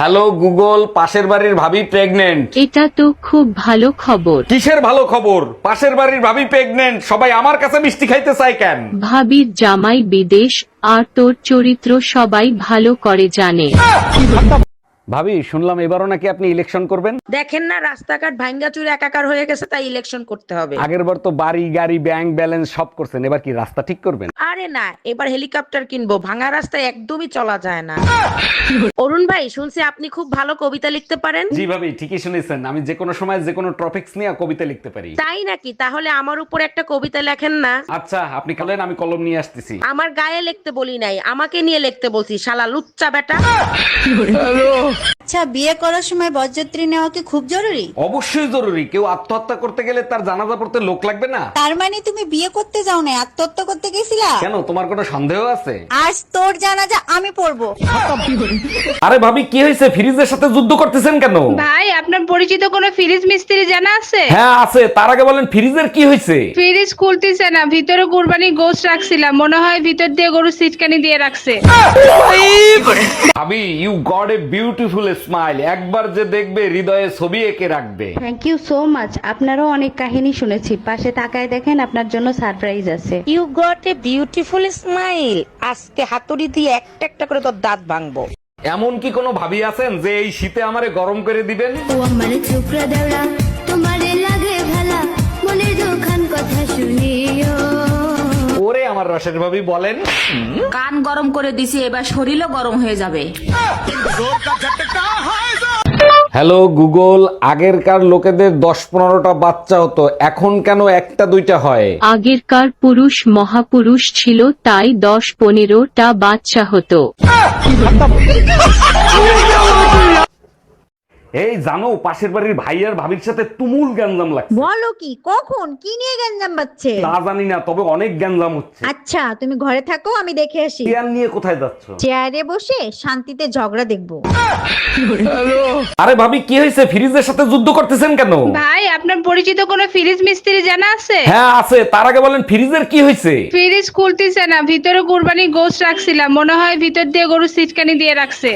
Hello Google, পাশের বাড়ির ভাবি প্রেগনেন্ট। এটা তো খুব ভালো খবর। কিসের ভালো খবর? পাশের বাড়ির ভাবি প্রেগনেন্ট, সবাই আমার কাছে মিষ্টি খাইতে চায় কেন? ভাবির জামাই বিদেশ, আর তোর চরিত্র সবাই ভালো করে জানে। ভাবি, শুনলাম এবারও নাকি আপনি ইলেকশন করবেন। দেখেন না রাস্তাঘাট ভাঙ্গাচুর একাকার হয়ে গেছে, তাই ইলেকশন করতে হবে। আগের বার তো বাড়ি গাড়ি ব্যাংক ব্যালেন্স সব করছেন, এবার কি রাস্তা ঠিক করবেন? আরে না, এবার হেলিকপ্টার কিনবো, ভাঙা রাস্তায় একদমই চলা যায় না। অরুণ ভাই, শুনছি আপনি খুব ভালো কবিতা লিখতে পারেন। জি ভাবি, ঠিকই শুনেছেন। আমি যে কোনো সময় যে কোনো টপিকস নিয়ে কবিতা লিখতে পারি। তাই নাকি? তাহলে আমার উপর একটা কবিতা লেখেন না। আচ্ছা, আপনি বলেন, আমি কলম নিয়ে আসতেছি। আমার গায়ে লিখতে বলি নাই, আমাকে নিয়ে লিখতে বলছি, শালা লুচ্চা বেটা। আচ্ছা, বিয়ে করার সময় বরযাত্রী নেওয়া কি খুব জরুরি? অবশ্যই জরুরি। কেউ আত্মহত্যা করতে গেলে তার জানাজা পড়তে লোক লাগবে না? তার মানে তুমি বিয়ে করতে যাও না, আত্মহত্যা করতে গেছিলা? কেন, তোমার কোনো সন্দেহ আছে? আজ তোর জানাজা আমি পড়বো। আরে ভাবি, কি হয়েছে? ফ্রিজের সাথে যুদ্ধ করতেছেন কেন? ভাই, আপনার পরিচিত কোনো ফ্রিজ মিস্ত্রি জানা আছে? হ্যাঁ আছে। তার আগে বলেন, ফ্রিজের কি হয়েছে? ফ্রিজ খুলতেছে না, ভিতরে কুরবানি গোশ রাখছিলাম, মনে হয় ভিতর দিয়ে গরু সিটকানি দিয়ে রাখছে। ভাবি, you got a beautiful smile. একবার যে দেখবে হৃদয়ে ছবি এঁকে রাখবে। Thank you so much. আপনারও অনেক কাহিনী শুনেছি, পাশে তাকায় দেখেন আপনার জন্য সারপ্রাইজ আছে। You got a beautiful smile. আজকে হাতুড়ি দিয়ে একটা একটা করে তোর দাঁত ভাঙবো। এমন কি কোনো ভাবি আছেন যে এই শীতে আমারে গরম করে দিবেন? ও আমার টুকরা দেওড়া, তোমারে লাগে ভালা, মনের দুখান কথা শুনিও। ওরে আমার রসের ভাবি, বলেন। কান গরম করে দিছি, এবার শরীরও গরম হয়ে যাবে। হ্যালো গুগল, আগেরকার লোকেদের 10-15টা বাচ্চা হতো, এখন কেন একটা দুইটা হয়? আগেরকার পুরুষ মহাপুরুষ ছিল, তাই 10-15টা বাচ্চা হতো। এই জানো, পাশের বাড়ির ভাই আর ভাবির সাথে তুমুল গ্যাঞ্জাম লাগছে। বলো কি? কখন? কি নিয়ে গ্যাঞ্জাম বাজছে? তা জানি না, তবে অনেক গ্যাঞ্জাম হচ্ছে। আচ্ছা, তুমি ঘরে থাকো, আমি দেখে আসি। চেয়ার নিয়ে কোথায় যাচ্ছ? চেয়ারে বসে শান্তিতে ঝগড়া দেখবো। আরে ভাবি, কি হয়েছে? ফ্রিজের সাথে যুদ্ধ করতেছেন কেন? ভাই, আপনার পরিচিত কোনো ফ্রিজ মিস্ত্রি জানা আছে? হ্যাঁ আছে। তার আগে বলেন, ফ্রিজের কি হয়েছে? ফ্রিজ খুলতেছে না, ভিতরে কুরবানি গোশ রাখছিলাম, মনে হয় ভিতর দিয়ে গরু সিটকানি দিয়ে রাখছে।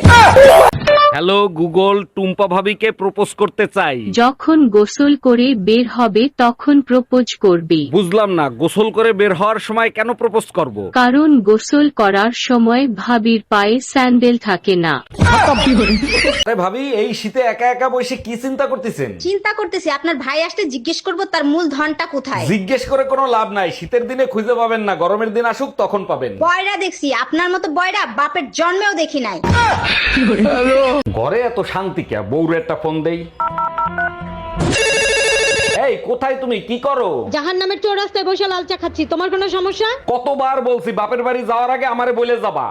হ্যালো গুগল, টুম্পা ভাবিকে প্রপোজ করতে চাই। যখন গোসল করে বের হবে তখন প্রপোজ করবি। বুঝলাম না, গোসল করে বের হওয়ার সময় কেন প্রপোজ করব? কারণ গোসল করার সময় ভাবির পায়ে স্যান্ডেল থাকে না। আরে ভাবি, এই শীতে একা একা বসে কি চিন্তা করতেছেন? চিন্তা করতেছি আপনার ভাই আসলে জিজ্ঞেস করবো তার মূল ধনটা কোথায়। জিজ্ঞেস করে কোনো লাভ নাই। শীতের দিনে খুঁজে পাবেন না, গরমের দিন আসুক তখন পাবেন। বয়রা দেখছি, আপনার মতো বয়রা বাপের জন্মেও দেখি নাই। ঘরে এত শান্তি কে? বউরে একটা ফোন দেই। এই কোথায় তুমি? কি করো? জাহান্নামের চৌরাস্তায় বসে লাল চা খাচ্ছি, তোমার কোনো সমস্যা? কতবার বলছি বাপের বাড়ি যাওয়ার আগে আমারে বলে যাবা।